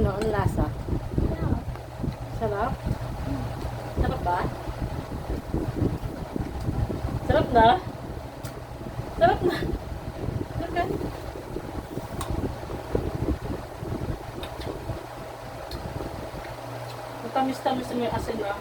Ano, ang lasa? Sarap? Sarap ba? Sarap na? Sarap na? Okay. Matamis-tamis na yung asin na.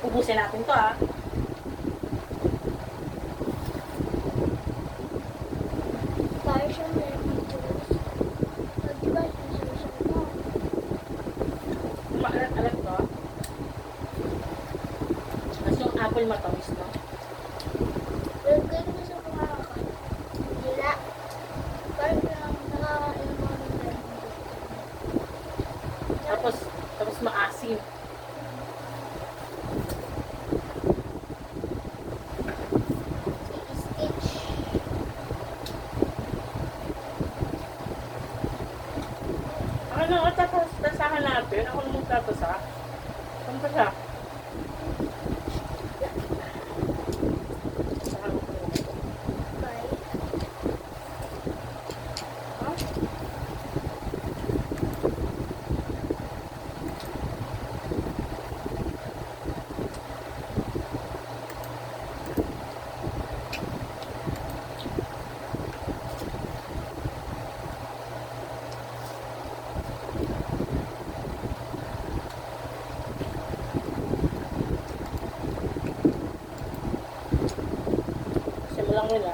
Ubusin natin to ah. Para siyang lemon juice. Di ba siya mo? Maalat-alat to. Tapos yung apple matamis no? Pero ganun mo sa kumakakan. Dila. Parang nakakain mo ng lemon juice. Tapos maasim. Stitch. Ano, tapos tasahan natin. Ako naman tatasa. Saan pa siya? Tasahan ko muna ito. Bye. Ha? Simulang nila.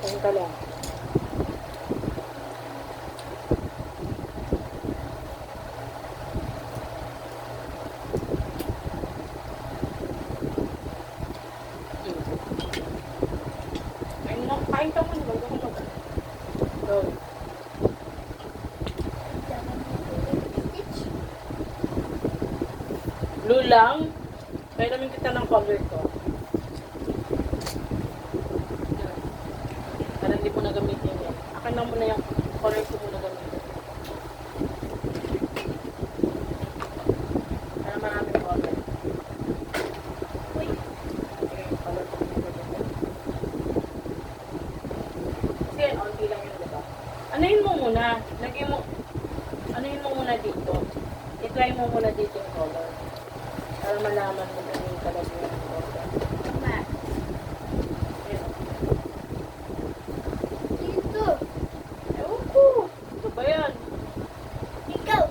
Kung ka lang. Kain ka muna. Bago ko mag- Go. Stitch. Blue lang. Kaya namin kita ng color ko. Yan. Para hindi mo na gamitin yan. Akin na muna yung color ko muna gamitin. Para maraming color. Uy. Okay, yung color ko muna gamitin. Kasi onti lang yun, diba? Anuhin mo muna. Lagyan mo. Anuhin mo muna dito. I-try mo muna dito yung color. Para malaman mo kung yung kalagyan ng color. Tama. Ayun. Dito. Ewan ko. Ito ba yan? Ikaw.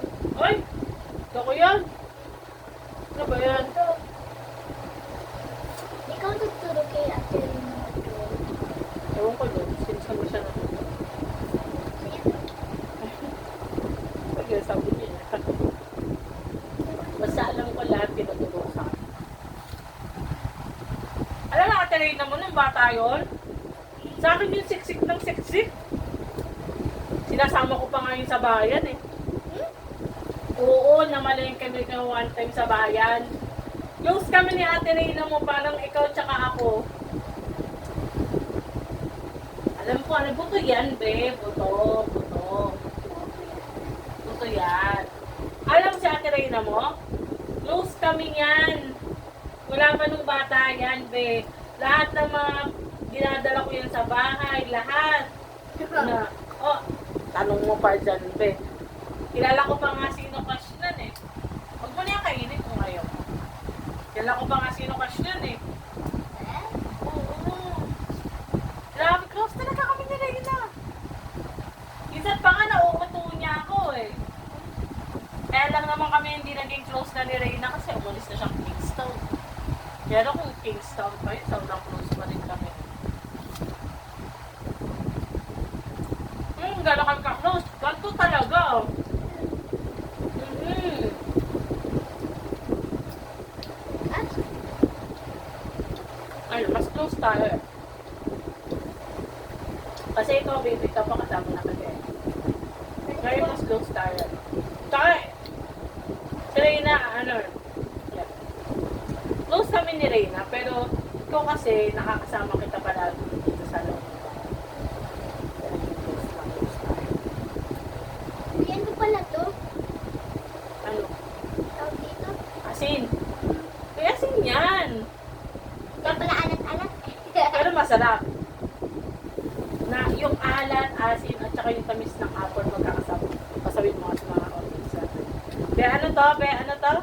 Ay! Ito ko yan? Ano ba yan? Ito. Ikaw tuturo kay Ate Rina mag-draw. Ewan ko doon. Sinasabi mo siya na ito. Sige, sabi niya. Basta alam ko lahat pinatulong sa akin. Alam na, Ate Reyna mo nung bata yun? Sa akin yung siksik ng siksik. Sinasama ko pa ngayon sa bayan eh. Oo, namaleng kami ka one time sa bayan. Close kami ni Ate Reyna mo, parang ikaw tsaka ako. Alam ko, ano, buto yan, be. Buto. Buto yan. Alam si Ate Reyna mo? Close kami yan. Wala pa nung bata yan, be. Lahat ng mga dinadala ko yan sa bahay, lahat. Na, oh, tanong mo pa dyan, be. Kilala ko pa nga sino crush nun eh. Huwag mo na yung kainit ko ngayon. Kilala ko pa nga sino crush nun eh. Oo. Grabe, close talaga kami ni Reyna. Minsan pa nga nauuto niya ako eh. Kaya lang naman kami hindi naging close na ni Reyna kasi umalis na siyang Kingstown. Pero kung Kingstown pa yun, sobrang close pa rin kami. Gano'n kami ka-close. Ganto talaga. Ay, mas close tayo eh. Kasi ikaw, baby, ka pa kasama na kasi. Ngayon, mas close tayo. Tsaka, si Reyna, ano, yeah. Close kami ni Reyna, pero ikaw kasi nakakasama kita palagi dito sa loob. masarap. Na yung alat, asin, at saka yung tamis ng apple magkakasama. Pasawin mo sa mga audience natin. Be, ano to? Be, ano to?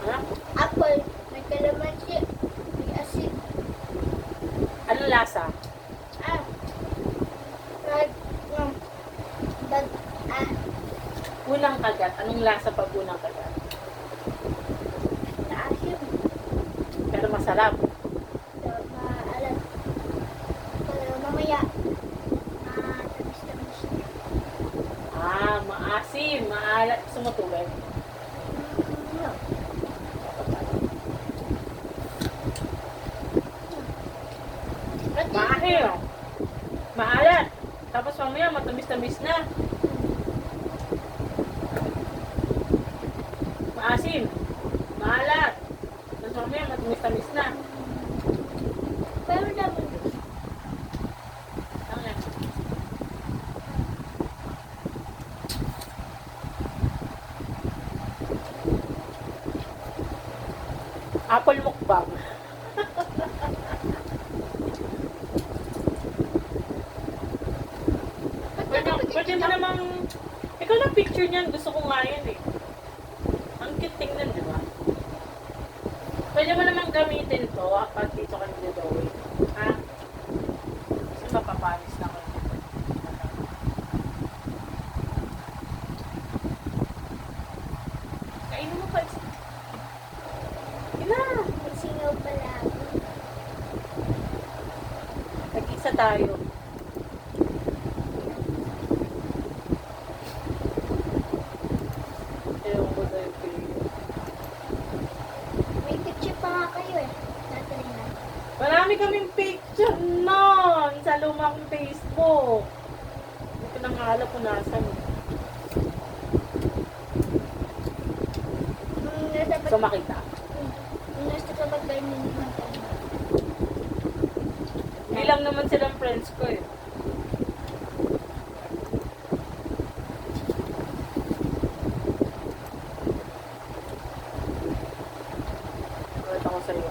Ano? Apple. May kalamansi. May asin. Anong lasa? Ah. Rag. Bag. Ah. Unang kagat. Anong lasa pag unang kagat? Naasim. Pero masarap. So, maalat. Pero mamaya. Tamis-tamis niya. Ah, maasim, maalat. Sumutulad. No. Maasim. Maalat. Tapos mamaya matamis-tamis na. Maasim. Maalat. Tapos mamaya matamis-tamis na. Pero naman. Ano yan? Apple mukbang. Pwede mo namang, ikaw na picture niyan, gusto ko nga yan eh. Ang cute tingnan, di ba? Pwede mo namang gamitin to pag dito ka nag-drawing. Ha? Kasi mapapanis na ko. Kainin mo pa isa. Ina! May singaw pala ako. Nag-isa tayo. Ewan ko sa'yo, Pio. May picture pa nga kayo eh. Dati rin na. Marami kaming picture nun sa lumang Facebook. Hindi ko nang alam kung nasan. Nasa So makita. nasa kapag ganyan naman tayo. Hindi lang naman silang friends ko eh. Ulit ako sa'yo.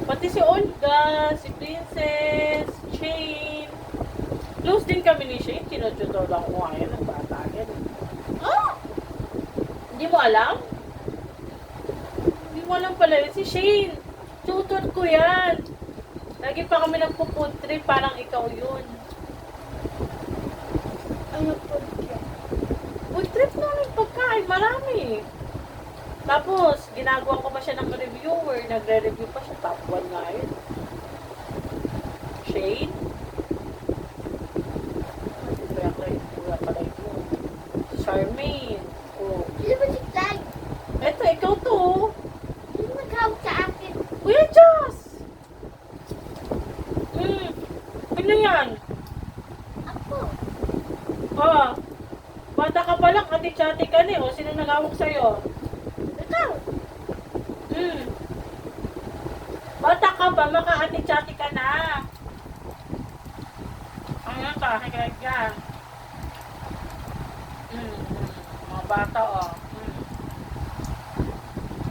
Pati si Olga, si Princess, Shane. Close din kami ni Shane. Tinututor lang ko ngayon ng bata yan. Ah! Hindi mo alam? Hindi mo alam pala yun. Si Shane. Tutor ko yan. Lagi pa kami nagpo-food trip. Parang ikaw yun. Ano po siya? Food trip namin pagkain. Marami. Tapos, ginagawa ko pa siya ng reviewer. Nagre-review pa siya. Top 1 nga yun. Shane? Kuya pala ito. Charmaine. Oh. Sino ba si Clyde? Eto, ikaw to. Sino nag-hawak sa akin? Kuya Joss! Ano yan? Ako. Ah, bata ka pa lang, ati-chati ka na eh. O, sino nangawak sa'yo? Ikaw. Bata ka pa, maka-ati-chati ka na. Ano ka, hikayag ka. Mga bata, oh.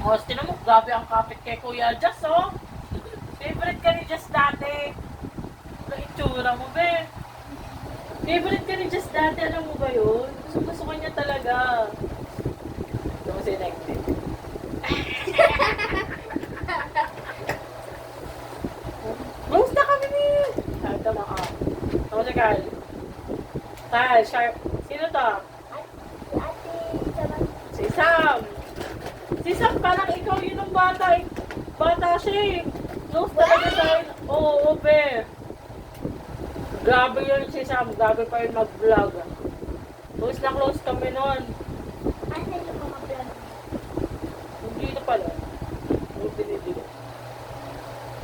O, tinan mo, grabe ang kapit kay Kuya Jess, oh. Favorite ka ni Jess dati. Ang itsura mo, be. Favorite ka ni Jess dati, alam mo ba yun? Gusto ko niya talaga. Ito mo si Nektik. Basta kami ni... Ito mo, oh. Ito mo si Carl. Carl, sharp. Sino to? Ate, sama. Si Sam. Si Sam, parang ikaw yun ang bata. Bata siya eh. Close talaga sa akin. Oo, be. Grabe yun si Sam. Grabe pa yun mag-vlog. Close na close kami nun. Ate, yung mga vlog. Hindi na pala. Hindi binibili.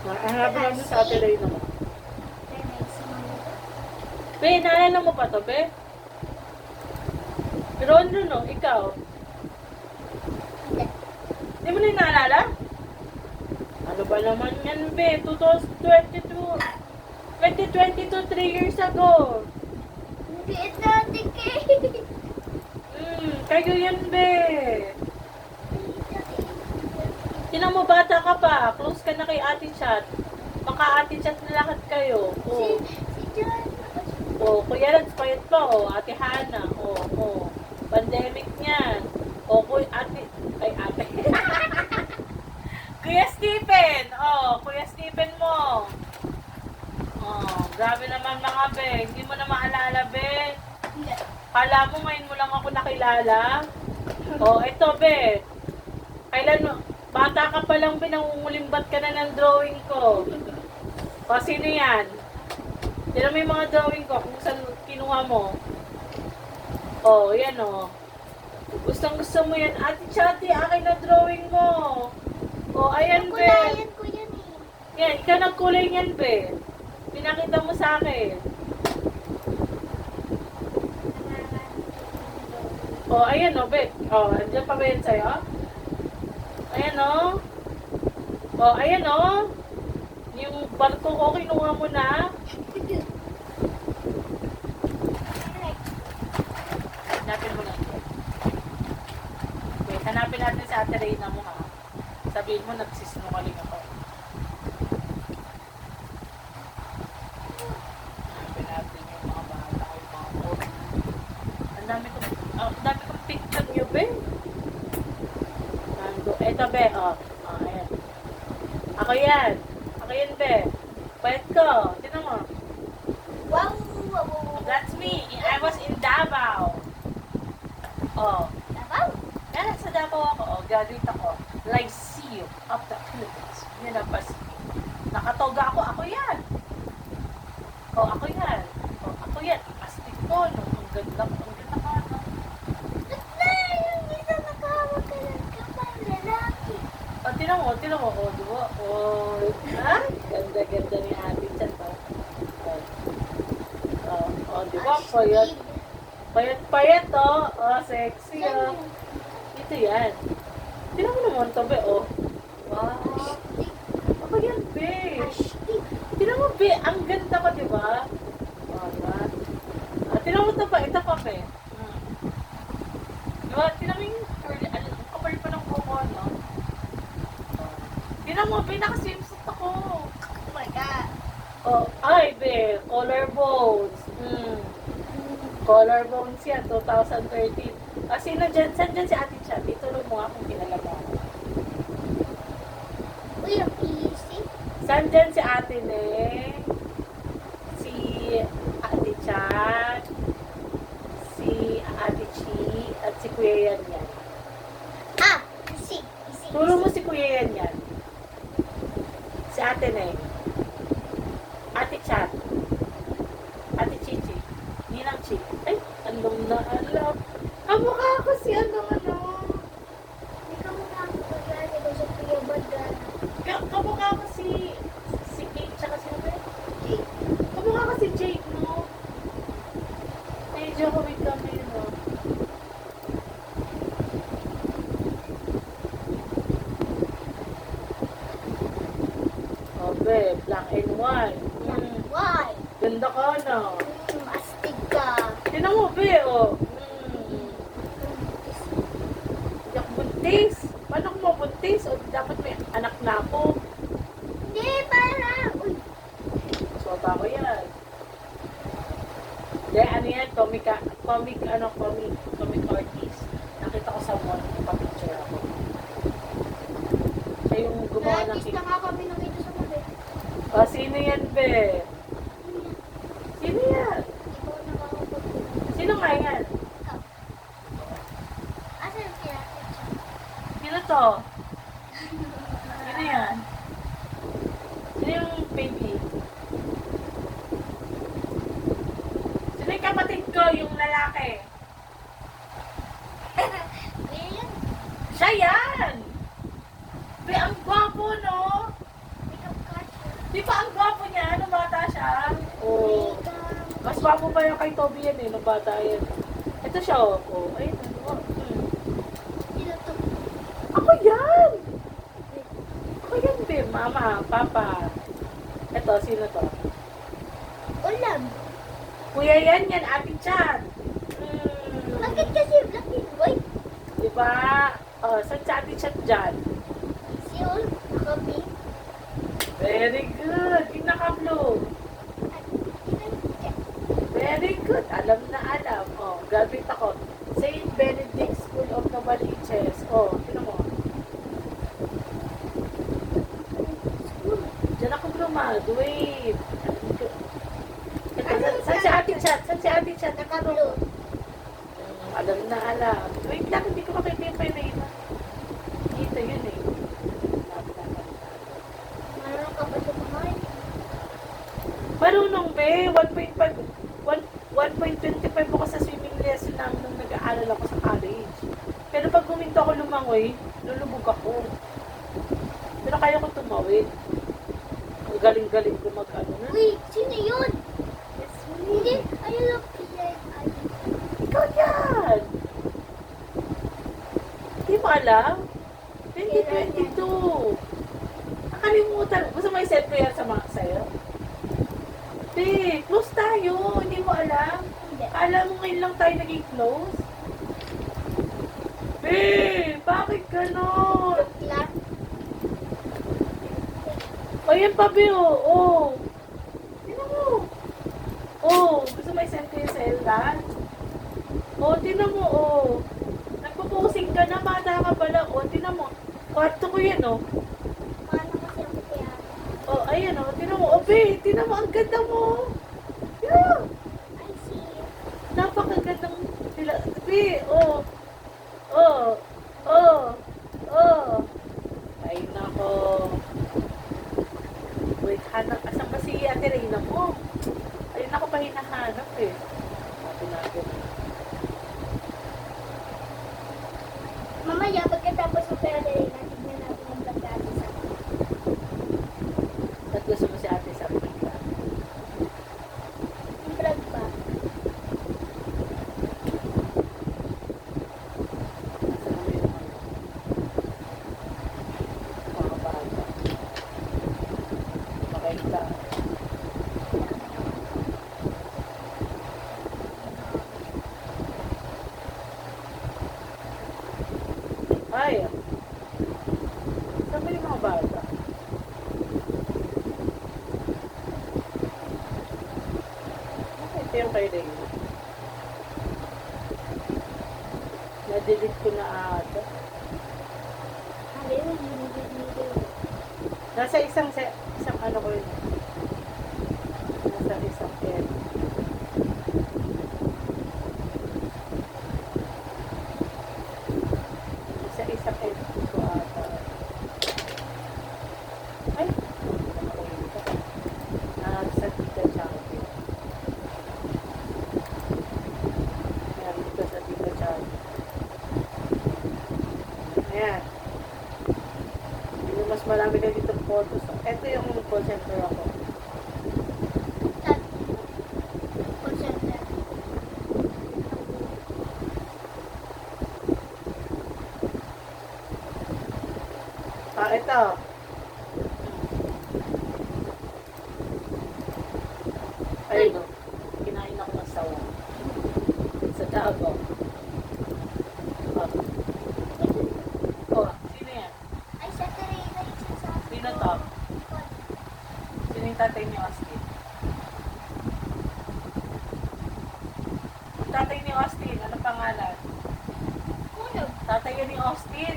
Nahanap namin sa Saturday naman. Kaya may sumunod. Be, naalala mo pa to, be? Pero ano no, ikaw? Hindi. Hindi mo na yung naalala? Ano ba naman yan, be? 2022, 3 years ago. Hindi ito, Tiki. Kayo yan, be. Tinan mo, bata ka pa. Close ka na kay Ate Chat. Baka Ate Chat na lahat kayo. Oh. Si John. Oh, Kuya Reds, payat pa. Oh, Ate Hana. Oh, oh. Pandemic niyan. Oh, Ate... Ay, Ate. Kuya Stephen. Oh, Kuya Stephen mo. Oh, grabe naman mga be. Hindi mo na maalala, be. Hindi. Kala mo ngayon mo lang ako nakilala? Oh, eto, be. Kailan mo... Bata ka pa lang, be. Nangungulimbat ka na ng drawing ko. O, sino yan? Yan mo yung mga drawing ko kung saan kinuha mo. Oh, yan oh. Gustong gusto mo yan. Ate Chatty, akin na drawing mo. Oh, ayan, be. Kulayan ko yan eh. Yan, ikaw nagkulay niyan, be. Pinakita mo sa akin. Oh, ayan oh, be. Oh, andyan pa ba yan sa'yo? Ayan oh. Oh, ayan oh. Yung barko ko, kinuha mo na. Hanapin mo lang. Wait, hanapin natin si Ate Reyna mo ha. Sabihin mo, nagsisinungaling ako. Hanapin natin yung mga bata ko, yung mga photo. Ang dami kong picture nyo, be. Eto, be, oh. Oh, ayan. Ako yan. Ako yan, be. Pwet ko. Tignan mo. Wow! That's me. I was in Davao. Oh. Davao? Yan, sa Davao ako. Oh, graduate ako. Lyceum of the Philippines. University. Nakatoga ako. Ako yan. Oh, ako yan. Oh, ako yan. Astig ko. No? Ang ganda ko. Ang ganda ka, no? Yung isa nakahawak ka ng kapal lalaki. Oh, tinan mo. Oh, diba? Oh, ha? Ganda ni Ate Chat. Oh, diba? Payat, oh. Oh, sexy, oh. Ito yan. Tinan mo naman to, be, oh. Wow. Ako yan, be. Tinan mo, be. Ang ganda ko, diba? Oh, diba? Tinan mo to pa. Ito pa, be. Diba? Tinan mo yung curly. Ang kapal pa ng buko, no? Tinan mo, be. Naka-swimsuit ako. Oh my God. Oh, ay, be. Collarbones. Collarbones yan, 2013. Ah, sino dyan? Saan dyan si Ate Chat? Itulong mo nga kung kilala mo. Uy, ang easy. Saan dyan si Ate Neng? Si Ate Chat? Si Ate Chi? At si Kuya Yan yan. Ah, easy. Tulong mo si Kuya Yan yan. Si Ate Neng. Ate Chat. Ate Chichi. Ninang Chi. Ay, alam na alam. Kamukha ako si ano. Ikaw mo na ako pagkali ko sa Kuya Badan. Kamukha ako si Kate tsaka si Ate. Kamukha ako si Jake, no? Medyo kawit kami, no? Obe, black and white. Why? Ganda ka na. Astig ka. Tinan mo, be, oh. Yak buntis. Paano kung mabuntis? O dapat may anak na ako. Hindi, para. Uy, So, ako yan. Hindi, ano yan? Comic artist. Nakita ko sa mall, pa-picture ako. Siya yung gumawa ng artist na nga kami nung ito sa mabi. Oh, sino yan, be? Sino yan? Ikaw nakakapag. Sino nga yan? Asa yung kinakit siya? Sino to? Sino yan? Sino yung baby? Sino yung kapatid ko, yung lalaki? Kuya yan. Siya yan! Be, ang gwapo, no? Ikaw ka siya. Di ba ang gwapo niya? Nung bata siya? Oo. Mas gwapo pa yung kay Toby yan eh, nung bata yan. Ito siya, oh. Oh, ayun, ano? Sino to? Ako yan! Ako yan, be. Mama, papa. Ito, sino to? Ulam. Kuya yan, Ate Chat. Bakit kasi black and white? Di ba? Oh, saan si Ate Chat dyan? Si yun. Naka-pink. Very good. Yung naka-blue. At pinag-check. Very good. Alam na alam. Oh, gamit ako. Saint Benedict School of Novaliches. Oh, tinan mo. Diyan ako graduate. Saan si Ate Chat? Saan si Ate Chat? Naka-blue. Alam na alam. Wait lang, hindi ko makita yung pwede iba. Dito yun eh. Marunong ka ba sa kumain? Marunong be, 1.25 ako sa swimming lesson namin nung nag-aaral ako sa college. Pero pag guminto ako lumangoy, lulubog ako. Pero kaya ko tumawid. Ang galing-galing ko mag-ano na. Wait, sino yun? Yes, Hindi, me. ayun lang pila. Ikaw yan! Hindi mo alam? 2022. Nakalimutan. Gusto mo i-set ko yan sa mga sa'yo? Be, close tayo. Hindi mo alam? Hindi. Alam mo ngayon lang tayo naging close? Be, bakit ganon? Clap. O yan pa, Be, oh. Tinan mo. Oh, gusto mo i-send ko yung sa'yo lahat? Oh, tinan mo, oh. Nagpo-posing ka na, bata ka pala. Oh, tinan mo. Kwarto ko yan, oh. Paano kasi ang kaya? Oh, ayan, oh. Tinan mo. Oh, Be, tinan mo. Ang ganda mo. Yeah. I see. Napakagandang nila. Be, oh. Oh. Oh. Oh. Ay, nako. Wait, hanap. Asan ba si Ate Reyna mo? Ayun ako pa hinahanap eh. Sabi natin. Mamaya, pagkatapos ng pera rin, tignan natin ang vlog natin sa Ba't gusto mo si Ate sa Reyna? yung vlog ba? Asan mo yung mga bata? Makita. Ay, saan ba yung mga bata? Okay, ito yung kay Reyna. Na-delete ko na ata. Sabi mo, hindi. Nasa isang ano ko yun. Nasa isang pen. Nasa isang pen ko ata. Ay! Nasa Tita Champion. Ayan, dito sa Tita Champion. Ayan. Yung mas marami na dito photos. Ito yung call center ako. Chat. Call center. Ito. Ayun o. Kinain ako ng sawa. Sa Davao. Oh. Sino yan? Ay, sa Terena yung sinasabi Sino ko. to? Sino yung tatay ni Austin? Yung tatay ni Austin, ano pangalan? Kuno. Tatay yun ni Austin.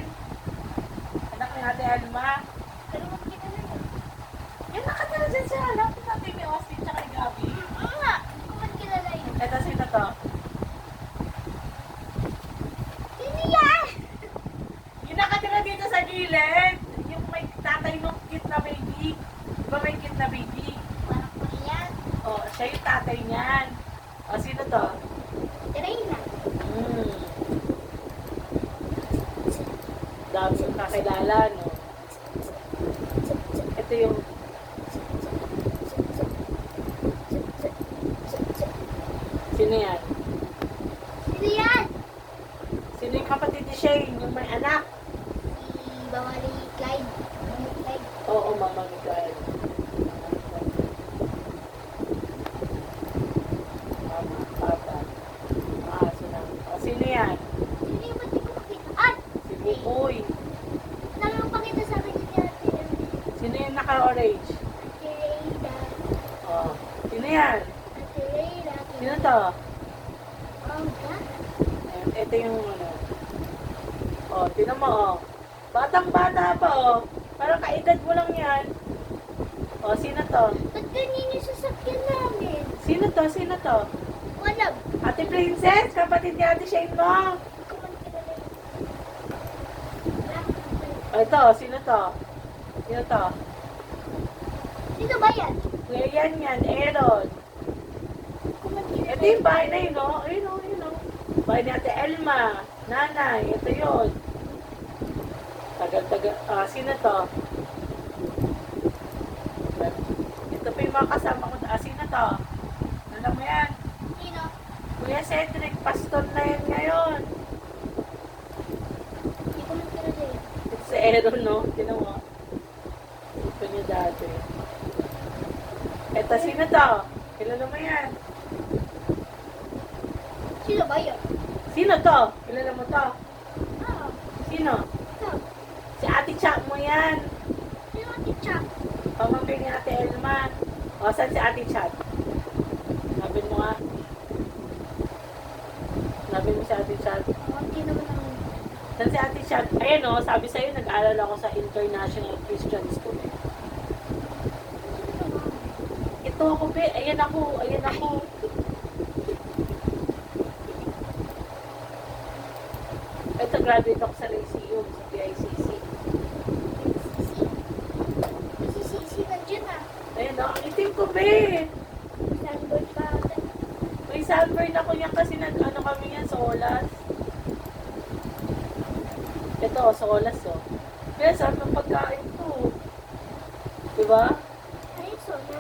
Anak ni Ate Alma. Pero magkita na yun. Yan, nakatira dyan siya. Alam ko tatay ni Austin tsaka ni Gabi. Oo nga. Hindi ko man kilala yun. Ito, sino to? Sino yan? Yung nakatira dito sa gilid. Yung may tatay nung cute na baby. Di ba may cute na baby? Parang ko yan. O, siya yung tatay niyan. O, sino to? Terena. Dami yung kakilala, no? Ito yung sino yan? Sino yan? Sino yung kapatid ni Shane, yung may anak? Si Bawali Clyde. Bawali Clyde. Oo, Mama Miguel. Mama, Papa. Maaso na. O, sino yan? Sino yung ba't di ko makita? Ah! Si Buboy. Nang pakita sa akin yun yan. arrange? Ate Reyna. Oh. Sino yan? Ate Reyna. Sino to? Olga. Ayan, ito yung ano. Oh, tinan mo, oh. Batang-bata pa, oh. Parang kaedad mo lang yan. Oh, sino to? Ba't ganyan yung sasakyan namin? Sino to? Sino to? Walang. Ate Princess, kapatid ni Ate Shane mo. Hindi ko man kilala yun. Wala. Oh, ito, sino to? Sino to? Sino ba yan? Kuya yan, Aaron. Hindi ko man kilala Ito yung bahay na yun, oh. Ayun, oh, ayun, oh. Bahay ni Ate Elma. Nanay, ito yun. Tagal-tagal. Ah, sino to? Ito pa yung mga kasama ko. Ah, sino to? Alam mo yan? Sino? Kuya Cedric, pastor na yan ngayon. Hindi ko man kilala yun. Ito si Aaron, no? Tinan mo. Ito niya dati. Ito, sino to? Kilala mo yan? Sino ba yun? Sino to? Kilala mo to? Ah, Sino? ito. Si Ate Chak mo yan. Sino ang teacher? Pamangkin ni Ate Elma. O, saan si Ate Chat? Sabi mo nga. Sabi mo si Ate Chat. Hindi naman ang... Saan si Ate Chat? Ayan o, sabi sa'yo, nag-aaral ako sa International Christian School. Ito ako, be. Ayan ako. Ayan ako. Ito, graduate ako sa Lyceum, sa PICC. Si nandiyan ah. Ayan o, ang itim ko, be. Sandboard pa ata. May sunburn ako yan kasi nag-ano kami yan, solas. Ito, solas, oh. Kaya sarap ng pagkain to. Diba? Ayun, so na.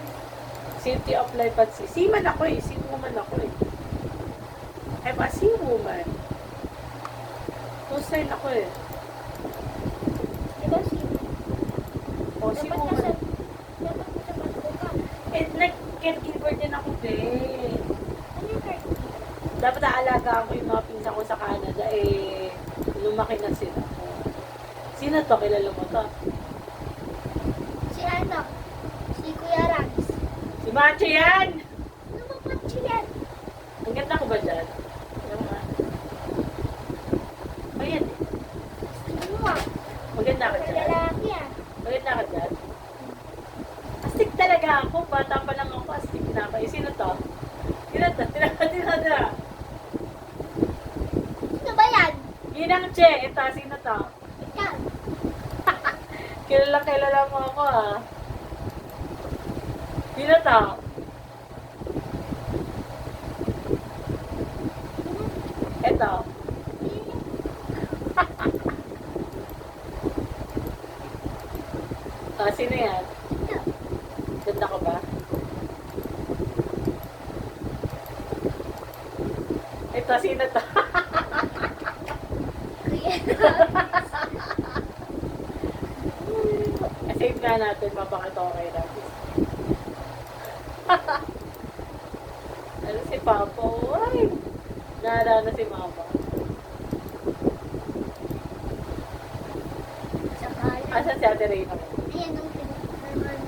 City of Life at Sea. Seaman ako eh. Seawoman ako eh. I'm a seawoman. Two-sign ako eh. Diba si... O, Dapat seawoman. nasa... Dapat nasa bago ka. Eh, nag-caregiver din ako din. Ano yung card? Dapat aalagaan ko yung mga pinsan ko sa Canada eh. Lumaki na sila. Sino to? Kilala mo to? Si ano? Si Kuya Rags. Si Macho yan! Ano ba ba't siya? Ang ganda ko ba dyan? Alam mo nga. Ayan. Ano mo? Maganda ka Sa dyan. lalaki ah. Maganda ka dyan. Astig talaga ako. Bata pa lang ako. Astig na ako. Eh, sino to? Sino to? Tira. Sino ba yan? Ginang Che. Ito, sino to? Ikaw. Kilala mo ako ah. Sino to? Ito. Ah, sino yan? Ito. Ganda ko ba? Ito, sino to? Kuya. Save nga natin, mapakita ko kay Ravis. Ano si Papa? Ay! Naalala na si Mama. Sa kalan. Asan si Ate Reyna? Ayan ang pinag-arman.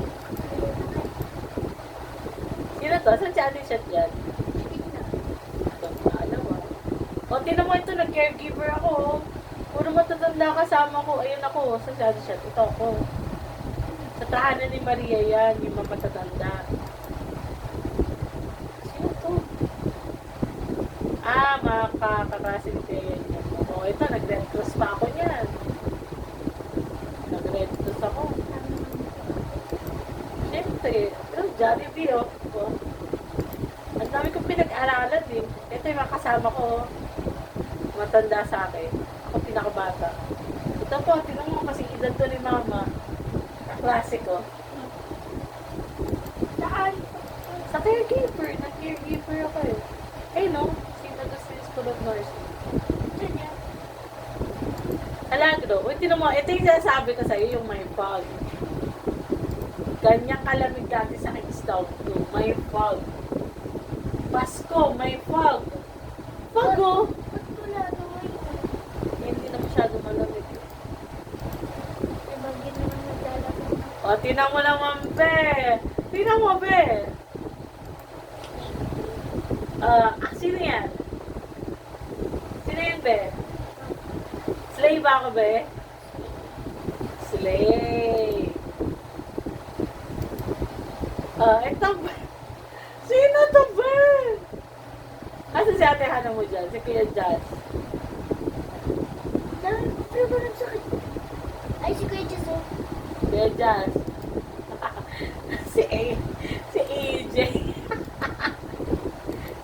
Sino to? Asan si Ate Chat dyan? Ito, alam mo. O, tinan mo ito, nag-caregiver ako. Oh. Puro matatanda kasama ko. Ayun ako, sa si Ate Chat. Ito ako. Sa tahanan ni Maria yan, yung mga matatanda. Sino to? Ah, makakakasin ko yan. O, ito, nag-red cross pa ako niyan. Nag-red cross ako. Siyempre, ito, Jollibee, oh. Oh. Ang dami kong pinag-aralan din. Ito yung mga kasama ko, oh. Matanda sa akin. Ako pinakabata. Ito po, tinan mo kasi edad to ni Mama. Klasiko. Saan? Sa caregiver. Nag-caregiver ako eh. Eh no, St. Augustine School of Nursing. Saan yan? Alagro. Uy, tinan mo, ito yung sinasabi ko sa'yo, yung may fog. Ganyang kalamig dati sa Kingstown. Yung may fog. Pasko, may fog. Fog oh! Ba't wala naman yun? Hindi na masyado malamig. May bagay naman naglalaro. O, tinan mo naman, be. Tinan mo, be. Sino yan? Sino yan, be? Slay ba ako, be? Slay. Ito, be. Sino to, be? Asa si ate Hana mo dyan? Si Kuya Jazz. Pero ba nagsakit? Ay, si Kuya Jess, oh. Kuya Jazz. Si AJ.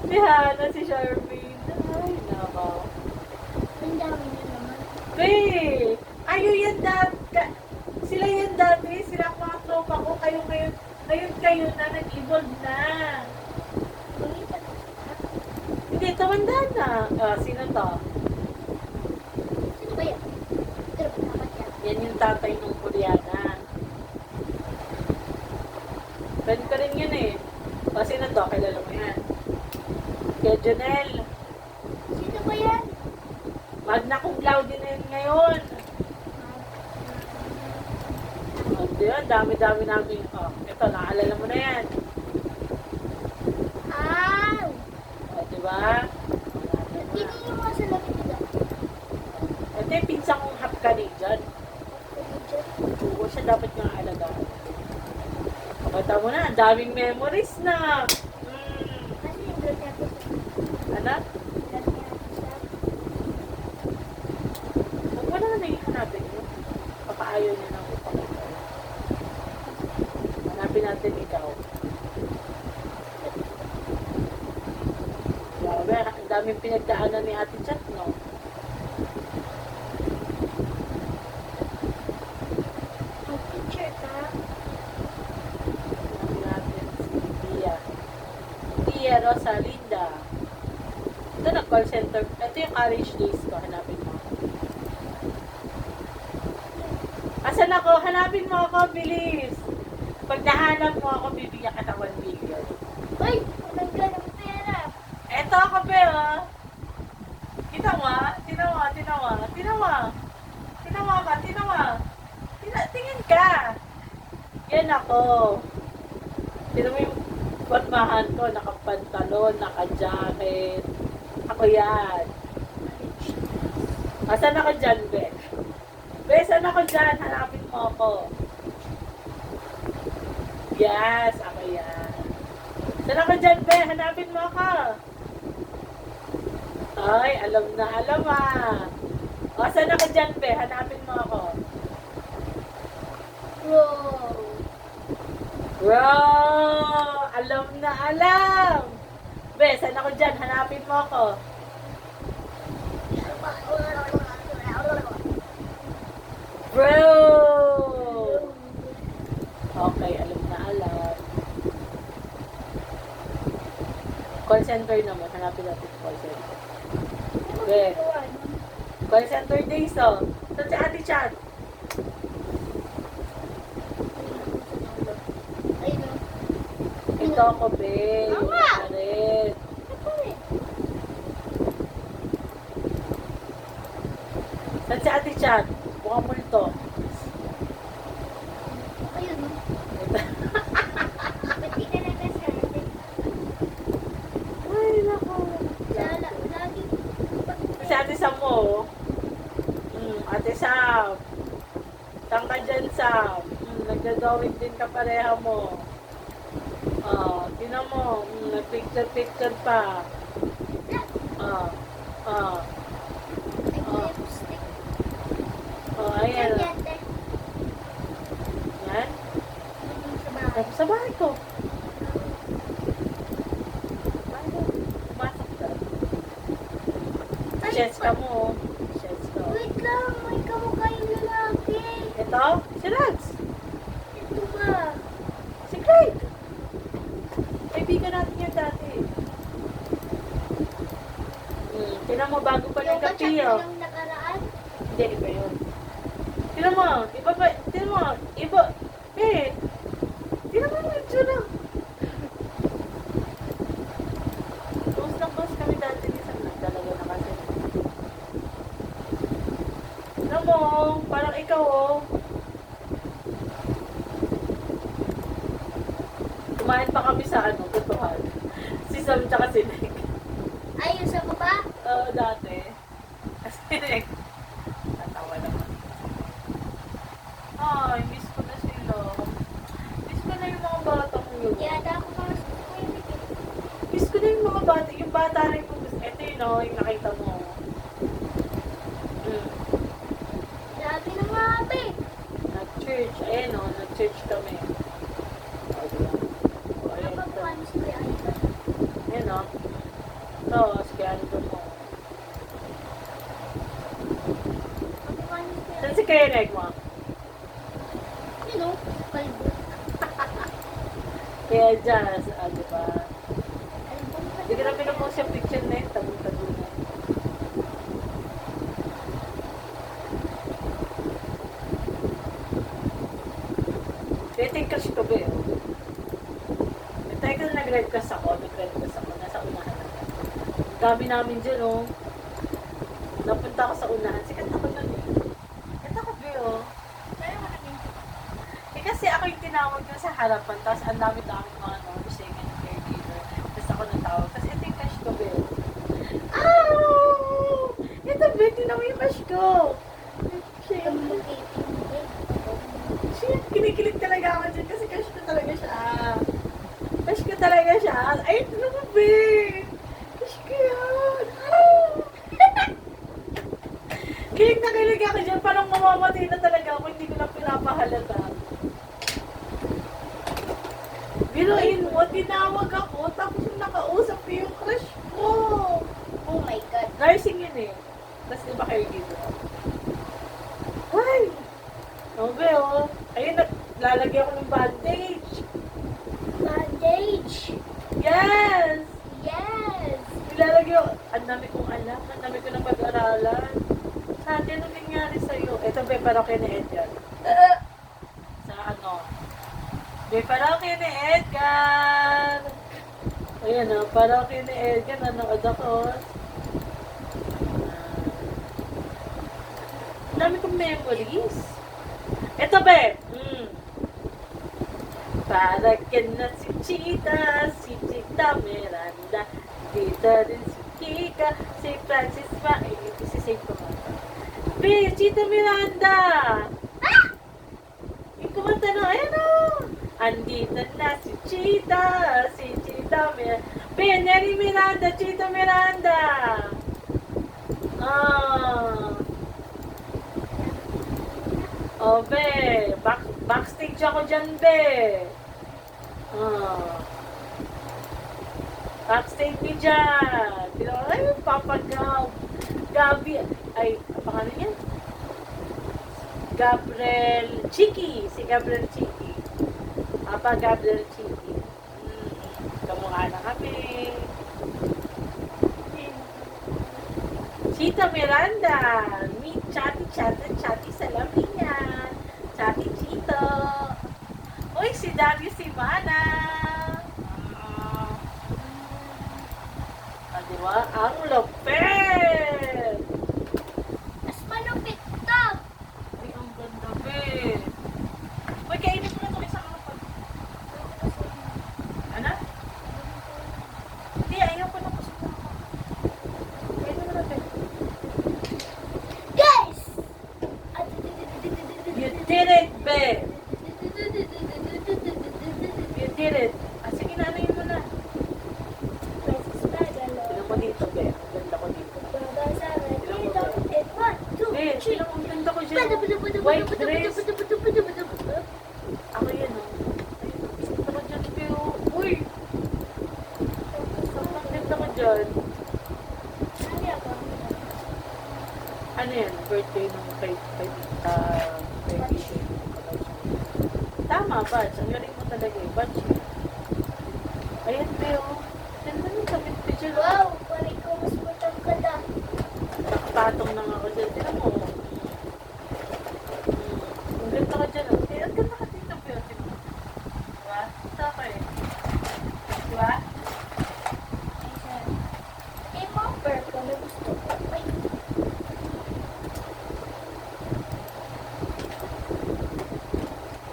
Si Hana, si Charmaine. Ay, nako. Ang dami niya naman. Be, yan dati. Sila yan dati. Sila ang mga tropa ko. Kayo na. Nag-evolve na. Lumipat. Hindi, tumanda na. Sino to? Sino ba yan? Pero dapat yan. Yan yung tatay ng Koreana. Friend ko rin yun eh. Sino to? Kilala mo yan. Kaya Jonel. Sino ba yan? Magna cum laude na yun ngayon. Yun, dami-dami namin. Ito, naalala mo na yan. Ah! Diba? Hindi yung mga salamin nila. Ito yung pinsang kong half Canadian. Oo, siya dapat nga alagaan. Pakita mo na, ang daming memories na. Kasi yung blood niya po. Ano? Blood niya po siya. Huwag mo na hanapin mo. Papaayaw niya ng upakita. Hanapin natin ikaw. Grabe, ang daming pinagdaanan ni Ate Chat, no? Mag-picture ka. Hanapin natin si Tia. Tia Rosalinda. Ito na call center. Ito yung Courage Days ko. Hanapin mo. Asan ako? Hanapin mo ako, bilis. Pag nahanap mo ako, bibigyan ka ng 1 million. Uy! Walang ka ng pera. Eto ako, Bea. Kita mo, ah? Tinawa. Tingin ka. Yan ako. Tingnan mo yung formahan ko. Nakapantalon, naka-jacket. Ako yan. Asan ako dyan, Be? Be, saan ako dyan? Hanapin mo ako. Yes, ako yan. Saan ako dyan, Be? Hanapin mo ako. Ay, alam ah. O, saan ako dyan, Be? Hanapin mo ako. Wow! Bro! Alam na alam! Be, saan ako dyan? Hanapin mo ako. Bro! Okay, alam na alam. Call center naman. Hanapin natin yung call center. Be, call center days, oh. Saan si Ate Chat? Ayun, oh. Ito ako, Be. Mama! Red. Saan si Ate Chat? Mukhang multo. Ayun, oh. Ba't di ka nagkasabi? Ay, nako. Lagi. Si Ate Sam mo, Ate Sam. Saan ka dyan, Sam? Nagdadawin din ka pareha mo. Tinan mo, nag-picture pa. Ay, lipstick. Ayan. Saan yan, te? Yan. Sa bahay. Sa bahay ko. Pumasok ka. Chest ka mo. Chest ka. Wait lang, may kamukha yung lalaki. Ito, si Rags. Ito ba? Si Craig. Kaibigan natin yun dati. Tinan mo, bago pa ng Yung kachat kapiyo. na nung nakaraan? Hindi, iba yun. Tinan mo, iba pa, tinan mo, iba, tinan mo yung itsura. Close na close kami dati ni Sam, talaga na kasi. Tinan mo, parang ikaw, oh. Kumain pa kami sa ano, tutuhan. Si Sam tsaka si Nick. Ay, yung sa baba? Oo, dati. Kasi Nick, natawa naman. Ay, miss ko na sila. Miss ko na yung mga batang yun. Yata ako mga school. Miss ko na yung mga bata. Yung bata rin ko. Ito yun, oh, yung nakita mo. Mm. Sabi ng mga abe. Nag-church. Ayan, oh, nag-church kami. Oh, diba? Oh, ayan, Kapag ito. kumanis ko yung iPad. Ayan, oh. Ito, scan ko mo. Kapag kumanis ko Saan yung si Kuya Nick mo? you know, kalbo. Kaya dyan, diba? Album ka Hindi ko na pinupost yung picture na yun. Tabong-tago na. Kaya ito yung crush ko ba yun? Tayo ko nag-request ako. Nasa unahan na. Ang dami namin dyan, oh. Napunta ako sa unahan. Sikat ako na eh. Ito ko ba yun? Pero maraming Kasi ako yung tinawag ko sa harapan. Tapos ang dami-dami mga second caregiver. Tapos ako natawag. Tapos ito yung crush ko ba yun? Ah! Ito ba? Tinawag yung crush ko. Siya yung kinikilig talaga ako dyan kasi crush ko talaga siya. Crush ko talaga siya. Ay, ito naman ba? Crush ko yan. Ah! Kilig na kilig ako dyan. Parang mamamatay na talaga ako. Hindi ko lang pinapahalata. Biruin mo, tinawag ako. Tapos yung nakausap ko yung crush ko. Oh my God. Nursing yun eh. Tapos di ba kayo dito? Ay! Okay oh. Ayun, lalagyan ko ng bandage. Bandage. Yes! Yes. Ilalagay ko. Ang dami kong alam. Ang dami ko ng pag-aralan. Sabi, ano nangyari sa'yo? Ito ba yung parokya ni Edgar? Sa ano? May parokya ni Edgar! Ayan o, parokya ni Edgar. Nanood ako. Ang dami kong memories. Ito ba? Para ka na si Chita Miranda, dito rin si Kika, si Francis Ma, si Saint kumanta. Be, Chita Miranda! Ah! Yung kumanta na, ayan o! Andito na si Chita Miranda. Be, Nelly Miranda, Chita Miranda! Ah! Oh, be, backstage ako dyan, be. Ah. Backstage ni dyan. Ay, Papa Gab. Gabi. Ay, ang pangalan niya? Gabriel Chiki. Si Gabriel Chiki. Papa Gabriel Chiki. Kamukha na kami. Chita Miranda. Meet Chatty sa lamingan. Chatty Chito. Uy, si Dario si Mana. Diba? Ang lupit! Mas malupit to. Ay, ang ganda, be. Uy, kainin mo na ito isang kapag. Ano? Hindi, ayaw ko na kasi na ako. Kainin mo na, be. Guys! You did it, be. You did it. Ah, sige na, anayin mo na. Tignan mo dito, be. Ang ganda ko dito. Be, tignan mo, ang ganda ko dyan. White dress. Ako yan, oh. Ayun, ang ganda ko dyan, be, oh. Uy! Ang ganda ko dyan. Ano yan? Birthday ng kay Bishop. Tama, batch. Ang galing mo talaga eh. Batch eh. Ayan, Beo. Ganda nung kapit picture. Wow, parang ko mas matangkad ah. Nakapatong na nga ako dyan. Tignan mo. Ang ganda ka dyan. Oh. Ang ganda ka dito, Beo. Tignan mo. Diba? Ito ako eh. Diba? Eh, mga purple na gusto ko. Ay,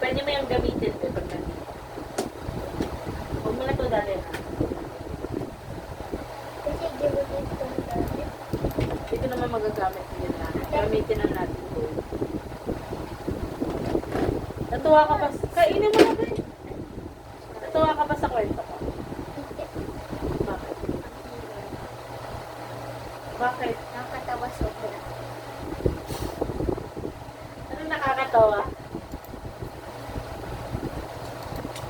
Pwede mo yung gamitin, Beo, pag nandito. na to dali na. Kasi gibulit ko na dati. Dito naman magagamit din na. Gamitin na natin to. Natuwa ka ba? Kainin mo na ba? Natuwa ka ba sa kwento ko? Bakit? Bakit? Nakakatawa sobra. Ano nakakatawa?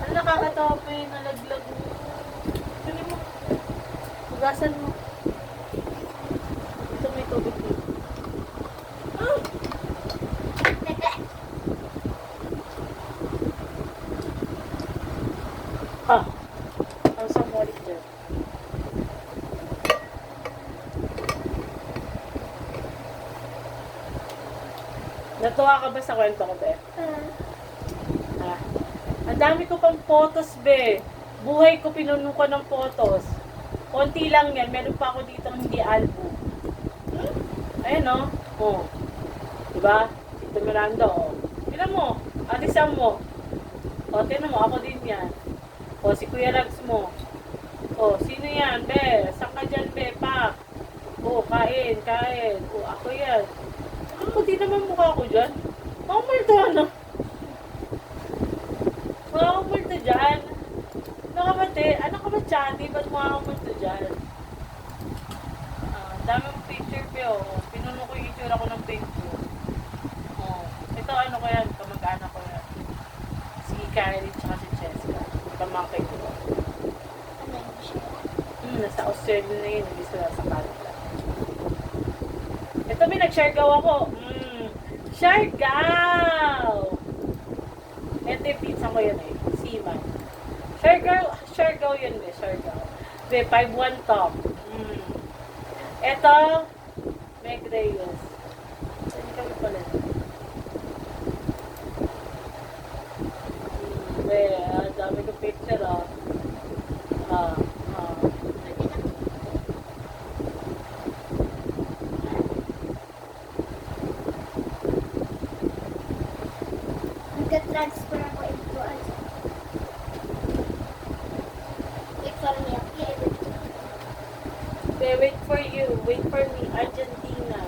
Ano nakakatawa pa yung nalaglag mo? Sige mo. Hugasan mo. Ito may tubig mo. Ah! Ang samolik dyan. Natuwa ka ba sa kwento ko, Be? Ha? Ang dami ko pang photos, Be. Buhay ko pinuno ko ng photos. Konti lang yan. Meron pa ako dito hindi album. Ayan, no? Oh. Diba? Tito Miranda, oh. Tignan mo. Alisan mo. O, tignan mo. Ako din yan. O, si Kuya Rags mo. O, sino yan, Be? Saan ka dyan, Be? Pak. O, kain, kain. O, ako yan. Ang puti naman mukha ko dyan. Mga multo, ano? Mga multo dyan. Ano ka ba, Chati? Ba't mga multo dyan? Dami mong picture, Be, oh. Pinuno ko yung itsura ko ng page ko. Oh. Ito, ano ko yan? Kamag-anak ko yan. Si Kylie tsaka si Cheska. Pamangkay ko. Ano yun siya? Nasa Australia na yun. Hindi sila sa Canada. Ito, may nag-Siargao ako. Siargao! Ito yung pizza ko yun eh. Seaman. Siargao yun eh. Siargao. Be, 5-1 top. Ito, Meg Reyes. Saan kami pala? Be, dami ko picture ah. Nag-transfer ako into ano. Wait for me, okay? Be, wait for you. Wait for me. Argentina.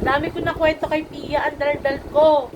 Dami ko na kwento kay Pia. Ang daldal ko.